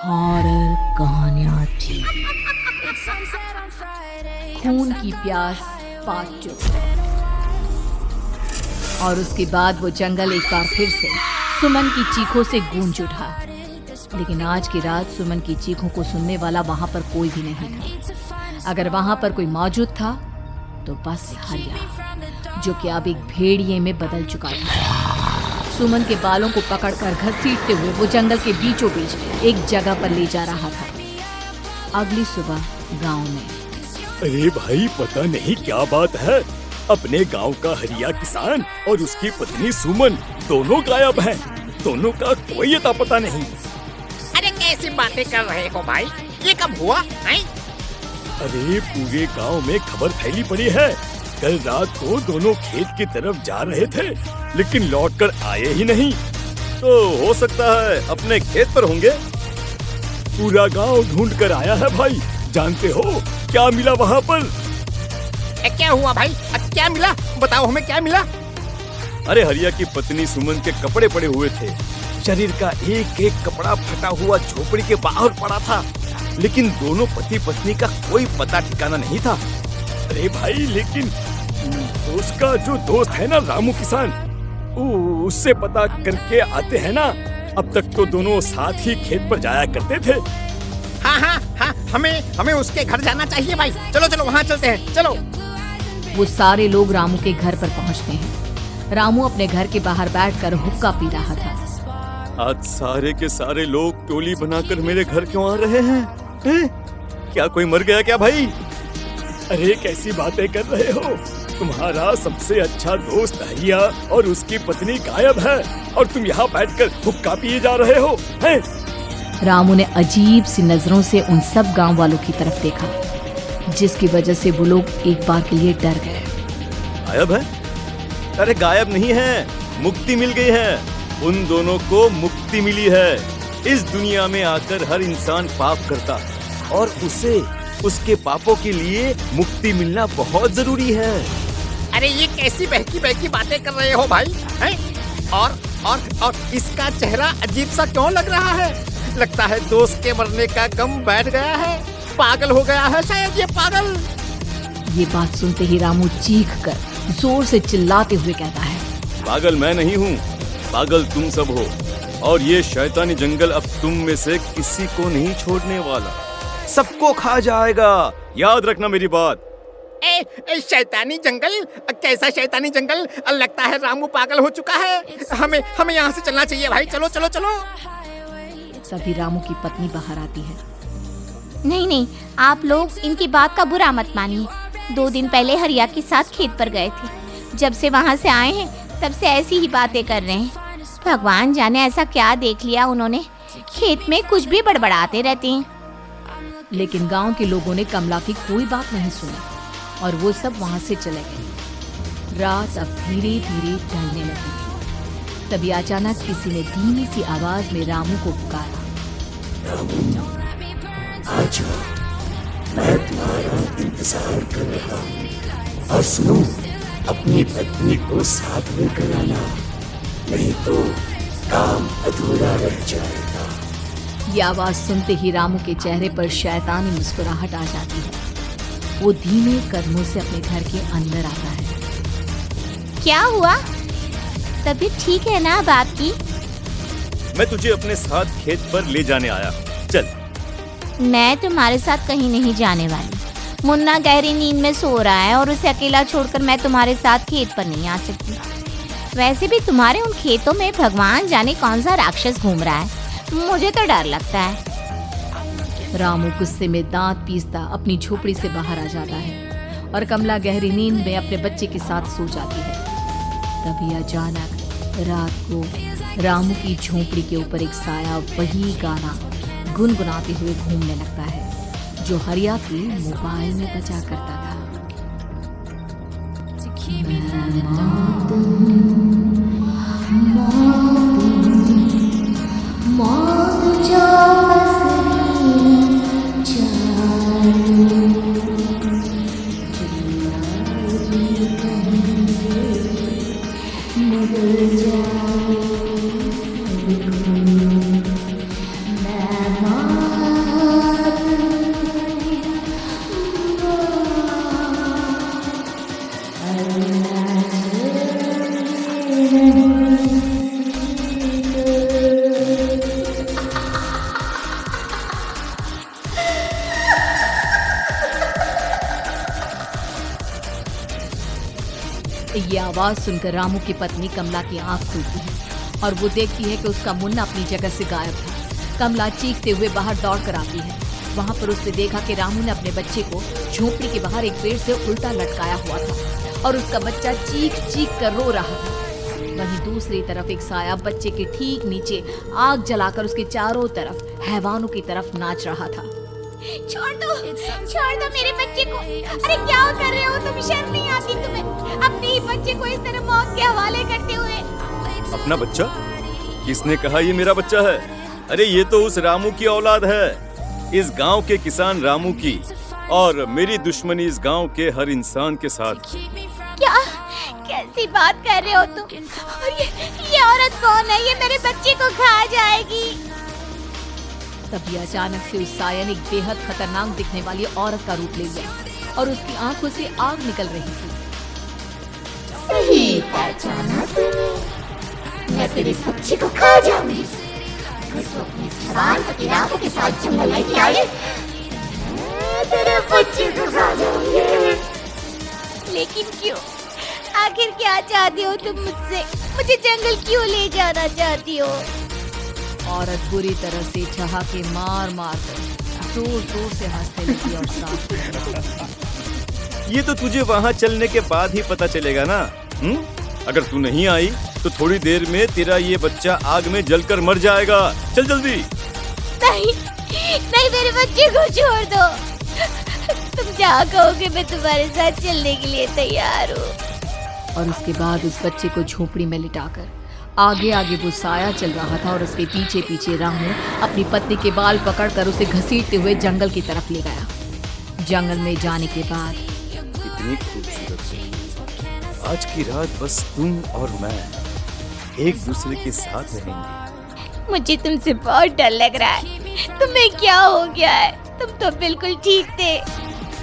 Horror कहानियाँ थी। खून की प्यास पार्ट 2। और उसके बाद वो जंगल एक बार फिर से सुमन की चीखों से गूंज उठा। लेकिन आज की रात सुमन की चीखों को सुनने वाला वहां पर कोई भी नहीं था। अगर वहां पर कोई मौजूद था तो बस हरिया, जो कि अब एक भेड़िए में बदल चुका था। सुमन के बालों को पकड़कर घसीटते हुए वो जंगल के बीचों बीच एक जगह पर ले जा रहा था। अगली सुबह गांव में। अरे भाई, पता नहीं क्या बात है, अपने गांव का हरिया किसान और उसकी पत्नी सुमन दोनों गायब हैं। दोनों का कोई अता पता नहीं। अरे कैसी बातें कर रहे हो भाई, ये कब हुआ है? अरे पूरे गांव में खबर फैली पड़ी है। कल रात को दोनों खेत की तरफ जा रहे थे, लेकिन लौटकर आए ही नहीं। तो हो सकता है अपने खेत पर होंगे। पूरा गांव ढूंढ कर आया है भाई। जानते हो क्या मिला वहाँ पर? क्या हुआ भाई, क्या मिला? बताओ हमें, क्या मिला? अरे हरिया की पत्नी सुमन के कपड़े पड़े हुए थे। शरीर का एक एक कपड़ा फटा हुआ झोपड़ी के बाहर पड़ा था, लेकिन दोनों पति पत्नी का कोई पता ठिकाना नहीं था। अरे भाई, लेकिन उसका जो दोस्त है ना रामू किसान, उससे पता करके आते हैं ना। अब तक तो दोनों साथ ही खेत पर जाया करते थे। हाँ, हमें उसके घर जाना चाहिए भाई। चलो वहाँ चलते हैं, चलो। वो सारे लोग रामू के घर पर पहुंचते हैं। रामू अपने घर के बाहर बैठकर हुक्का पी रहा था। आज सारे के सारे लोग टोली बनाकर मेरे घर क्यों आ रहे हैं? क्या कोई मर गया क्या भाई? अरे कैसी बातें कर रहे हो? तुम्हारा सबसे अच्छा दोस्त हरिया और उसकी पत्नी गायब है, और तुम यहाँ बैठकर हुक्का पिए जा रहे हो हैं? रामू ने अजीब सी नजरों से उन सब गांव वालों की तरफ देखा, जिसकी वजह से वो लोग एक बार के लिए डर गए। गायब है? अरे गायब नहीं है, मुक्ति मिल गई है। उन दोनों को मुक्ति मिली है। इस दुनिया में आकर हर इंसान पाप करता है, और उसे उसके पापों के लिए मुक्ति मिलना बहुत जरूरी है। अरे ये कैसी बहकी बातें कर रहे हो भाई, हैं? और इसका चेहरा अजीब सा क्यों लग रहा है? लगता है दोस्त के मरने का गम बैठ गया है। पागल हो गया है शायद ये पागल। ये बात सुनते ही रामू चीख कर जोर से चिल्लाते हुए कहता है, पागल मैं नहीं हूँ, पागल तुम सब हो। और ये शैतानी जंगल अब तुम में से किसी को नहीं छोड़ने वाला, सबको खा जाएगा। याद रखना मेरी बात। शैतानी जंगल? कैसा शैतानी जंगल? लगता है रामू पागल हो चुका है। हमें यहाँ से चलना चाहिए भाई। चलो। तभी रामू की पत्नी बाहर आती है। नहीं, आप लोग इनकी बात का बुरा मत मानिए। 2 दिन पहले हरिया के साथ खेत पर गए थे। जब से वहाँ से आए हैं तब से ऐसी ही बातें कर रहे हैं। भगवान जाने ऐसा क्या देख लिया उन्होंने, खेत में कुछ भी बड़बड़ाते रहते हैं। लेकिन गांव के लोगों ने कमला की कोई बात नहीं सुनी, और वो सब वहाँ से चले गए। रात अब धीरे धीरे ढलने लगी। तभी अचानक किसी ने धीमी सी आवाज में रामू को पुकारा। आजा, मैं तुम्हारा इंतजार कर रहा हूँ। और सुनो, अपनी पत्नी को साथ लेकर आना, नहीं तो काम अधूरा रह जाएगा। ये आवाज सुनते ही रामू के चेहरे पर शैतानी मुस्कुराहट आ जाती है। वो धीमे कदमों से अपने घर के अंदर आता है। क्या हुआ? तबीयत ठीक है ना अब आपकी? मैं तुझे अपने साथ खेत पर ले जाने आया, चल। मैं तुम्हारे साथ कहीं नहीं जाने वाली। मुन्ना गहरी नींद में सो रहा है, और उसे अकेला छोड़कर मैं तुम्हारे साथ खेत पर नहीं आ सकती। वैसे भी तुम्हारे उन खेतों में भगवान जाने कौन सा राक्षस घूम रहा है, मुझे तो डर लगता है। रामू गुस्से में दांत पीसता अपनी झोपड़ी से बाहर आ जाता है, और कमला गहरी नींद में अपने बच्चे के साथ सो जाती है। तभी अचानक रात को रामू की झोपड़ी के ऊपर एक साया वही गाना गुनगुनाते हुए घूमने लगता है, जो हरिया के मोबाइल में बजा करता था। मैं ये आवाज सुनकर रामू की पत्नी कमला की आंख खुलती है और वो देखती है कि उसका मुन्ना अपनी जगह से गायब था। कमला चीखते हुए बाहर दौड़ कर आती है। वहाँ पर उसने देखा कि रामू ने अपने बच्चे को झोपड़ी के बाहर एक पेड़ से उल्टा लटकाया हुआ था और उसका बच्चा चीख चीख कर रो रहा था। वहीं दूसरी तरफ एक साया बच्चे के ठीक नीचे आग जलाकर उसके चारों तरफ हैवानों की तरफ नाच रहा था। छोड़ दो मेरे बच्चे को। अरे क्या कर रहे हो तुम? शर्म नहीं आती तुम्हें अपने ही बच्चे को इस तरह मौत के हवाले करते हुए? अपना बच्चा? किसने कहा ये मेरा बच्चा है? अरे ये तो उस रामू की औलाद है, इस गांव के किसान रामू की, और मेरी दुश्मनी इस गांव के हर इंसान के साथ। क्या कैसी बात कर रहे हो तुम? और ये औरत कौन है? ये मेरे बच्चे को खा जाएगी। तभी अचानक से उस साया ने एक बेहद खतरनाक दिखने वाली औरत का रूप ले लिया और उसकी आंखों से आग निकल रही थी। सही पहचाना तूने। मैं तेरे बच्चे को खा जाऊंगी। मैं तो अपनी जवान पति रामू के साथ जंगल लेके आई, मैं तेरे बच्चे को खा जाऊंगी। लेकिन क्यों? आखिर क्या चाहती हो तुम मुझसे? मुझे जंगल क्यों ले जाना चाहती हो? औरत बुरी तरह से ठहाके मार मार कर जोर जोर से हंसने लगी और साफ ये तो तुझे वहाँ चलने के बाद ही पता चलेगा ना। अगर तू नहीं आई तो थोड़ी देर में तेरा ये बच्चा आग में जलकर मर जाएगा। चल जल्दी। नहीं मेरे बच्चे को छोड़ दो। तुम जहाँ कहोगे मैं तुम्हारे साथ चलने के लिए तैयार हूँ। और उसके बाद उस बच्चे को झोपड़ी में लिटाकर आगे आगे वो साया चल रहा था और उसके पीछे पीछे रामू अपनी पत्नी के बाल पकड़कर उसे घसीटते हुए जंगल की तरफ ले गया। जंगल में जाने के बाद कितनी खूबसूरत है। आज की रात बस तुम और मैं एक दूसरे के साथ रहेंगे। मुझे तुमसे बहुत डर लग रहा है। तुम्हें क्या हो गया है? तुम तो बिल्कुल ठीक थे।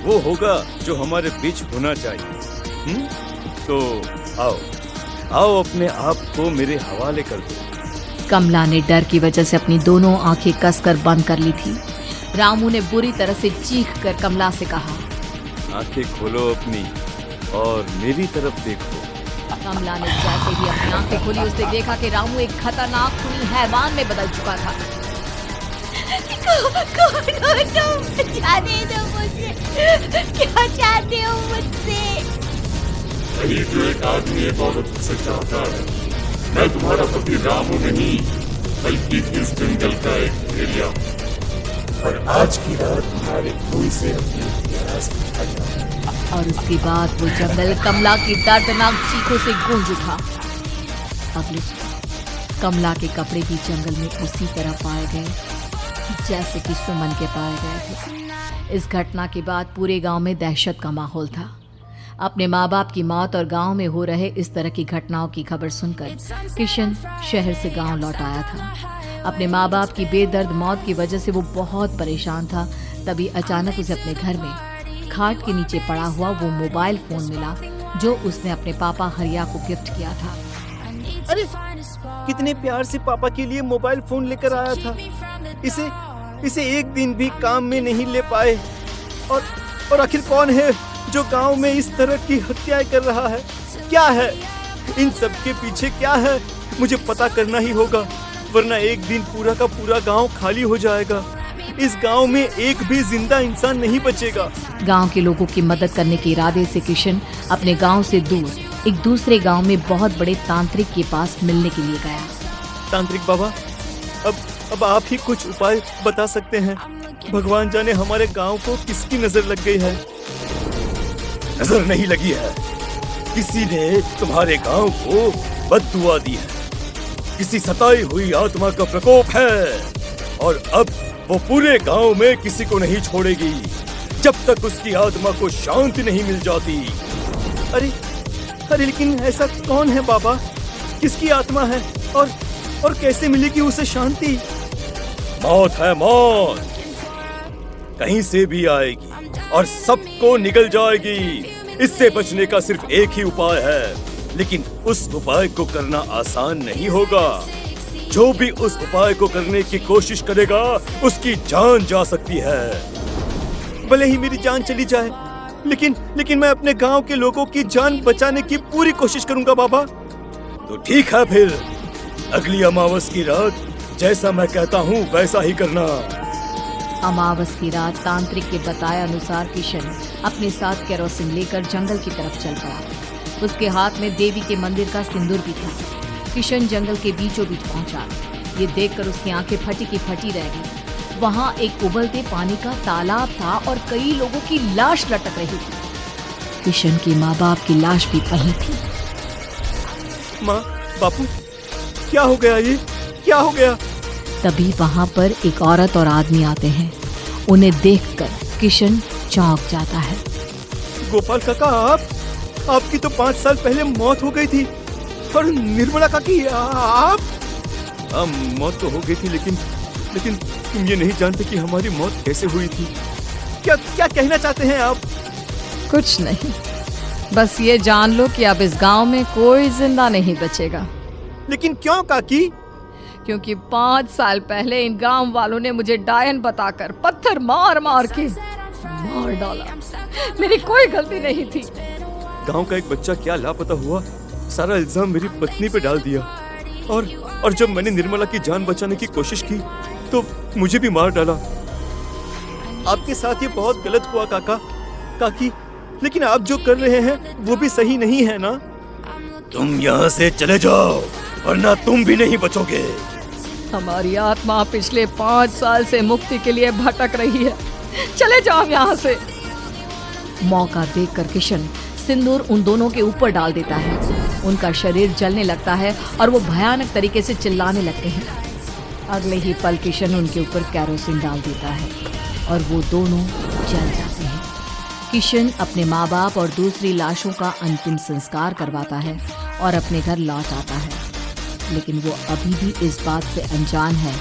वो होगा जो हमारे बीच होना चाहिए। तो आओ अपने आप को मेरे हवाले कर दो। कमला ने डर की वजह से अपनी दोनों आंखें कसकर बंद कर ली थी। रामू ने बुरी तरह से चीख कर कमला से कहा, आंखें खोलो अपनी और मेरी तरफ देखो। कमला ने जैसे ही अपनी आंखें खोली उसने देखा कि रामू एक खतरनाक खूनी हैवान में बदल चुका था। कौन हो तुम? जाने दो मुझे। क्या चाहते हो मुझसे? यही जो एक आदमी एक औरत से चाहता है। मैं तुम्हारा पति रामू नहीं, बल्कि इस जंगल का एक भेड़िया। और आज की रात तुम्हारे खून से अपनी प्यास बुझा जाऊंगा। और उसके बाद वो जंगल कमला की दर्दनाक चीखों से गूंज उठा। अगली सुबह कमला के कपड़े भी जंगल में उसी तरह पाए गए जैसे कि सुमन के पाए गए थे। इस घटना के बाद पूरे गांव में दहशत का माहौल था। अपने माँ बाप की मौत और गांव में हो रहे इस तरह की घटनाओं की खबर सुनकर किशन शहर से गांव लौट आया था। अपने माँ बाप की बेदर्द मौत की वजह से वो बहुत परेशान था। तभी अचानक उसे अपने घर में खाट के नीचे पड़ा हुआ वो मोबाइल फोन मिला जो उसने अपने पापा हरिया को गिफ्ट किया था। अरे कितने प्यार से पापा के लिए मोबाइल फोन लेकर आया था। इसे एक दिन भी काम में नहीं ले पाए। और आखिर कौन है जो गांव में इस तरह की हत्याएं कर रहा है? क्या है इन सब के पीछे? क्या है? मुझे पता करना ही होगा, वरना एक दिन पूरा का पूरा गांव खाली हो जाएगा। इस गांव में एक भी जिंदा इंसान नहीं बचेगा। गांव के लोगों की मदद करने के इरादे से किशन अपने गांव से दूर एक दूसरे गांव में बहुत बड़े तांत्रिक के पास मिलने के लिए गया। तांत्रिक बाबा, अब आप ही कुछ उपाय बता सकते हैं। भगवान जाने हमारे गांव को किसकी नजर लग गई है। नजर नहीं लगी है, किसी ने तुम्हारे गांव को बद्दुआ दी है। किसी सताई हुई आत्मा का प्रकोप है और अब वो पूरे गांव में किसी को नहीं छोड़ेगी जब तक उसकी आत्मा को शांति नहीं मिल जाती। अरे लेकिन ऐसा कौन है बाबा? किसकी आत्मा है और कैसे मिलेगी उसे शांति? मौत है, मौत कहीं से भी आएगी और सबको निगल जाएगी। इससे बचने का सिर्फ एक ही उपाय है, लेकिन उस उपाय को करना आसान नहीं होगा। जो भी उस उपाय को करने की कोशिश करेगा उसकी जान जा सकती है। भले ही मेरी जान चली जाए, लेकिन मैं अपने गांव के लोगों की जान बचाने की पूरी कोशिश करूंगा बाबा। तो ठीक है फिर, अगली अमावस की रात जैसा मैं कहता हूँ वैसा ही करना। अमावस की रात तांत्रिक के बताए अनुसार किशन अपने साथ केरोसिन लेकर जंगल की तरफ चल पड़ा। उसके हाथ में देवी के मंदिर का सिंदूर भी था। किशन जंगल के बीचों बीच पहुंचा। ये देखकर उसकी आंखें फटी की फटी रह गई। वहां एक उबलते पानी का तालाब था और कई लोगों की लाश लटक रही थी। किशन की माँ बाप की लाश भी वहीं थी। माँ, बापू, क्या हो गया? ये क्या हो गया? तभी वहां पर एक औरत और आदमी आते हैं। उन्हें देखकर किशन चौंक जाता है। गोपाल काका, आपकी तो 5 साल पहले मौत हो गई थी। और निर्मला काकी, आप? मौत तो हो गई थी, लेकिन तुम ये नहीं जानते कि हमारी मौत कैसे हुई थी। क्या कहना चाहते हैं आप? कुछ नहीं, बस ये जान लो कि अब इस गांव में कोई जिंदा नहीं बचेगा। लेकिन क्यों काकी? क्योंकि 5 साल पहले इन गांव वालों ने मुझे डायन बताकर पत्थर मार मार के मार डाला। मेरी कोई गलती नहीं थी। गांव का एक बच्चा क्या लापता हुआ, सारा इल्जाम मेरी पत्नी पे डाल दिया। और जब मैंने निर्मला की जान बचाने की कोशिश की तो मुझे भी मार डाला। आपके साथ ये बहुत गलत हुआ काकी, लेकिन आप जो कर रहे हैं वो भी सही नहीं है ना? तुम यहाँ से चले जाओ, वरना तुम भी नहीं बचोगे। हमारी आत्मा पिछले 5 साल से मुक्ति के लिए भटक रही है। चले जाओ यहाँ से। मौका देखकर किशन सिंदूर उन दोनों के ऊपर डाल देता है। उनका शरीर जलने लगता है और वो भयानक तरीके से चिल्लाने लगते हैं। अगले ही पल किशन उनके ऊपर केरोसिन डाल देता है और वो दोनों जल जाते हैं। किशन अपने माँ बाप और दूसरी लाशों का अंतिम संस्कार करवाता है और अपने घर लौट आता है। लेकिन वो अभी भी इस बात से अनजान है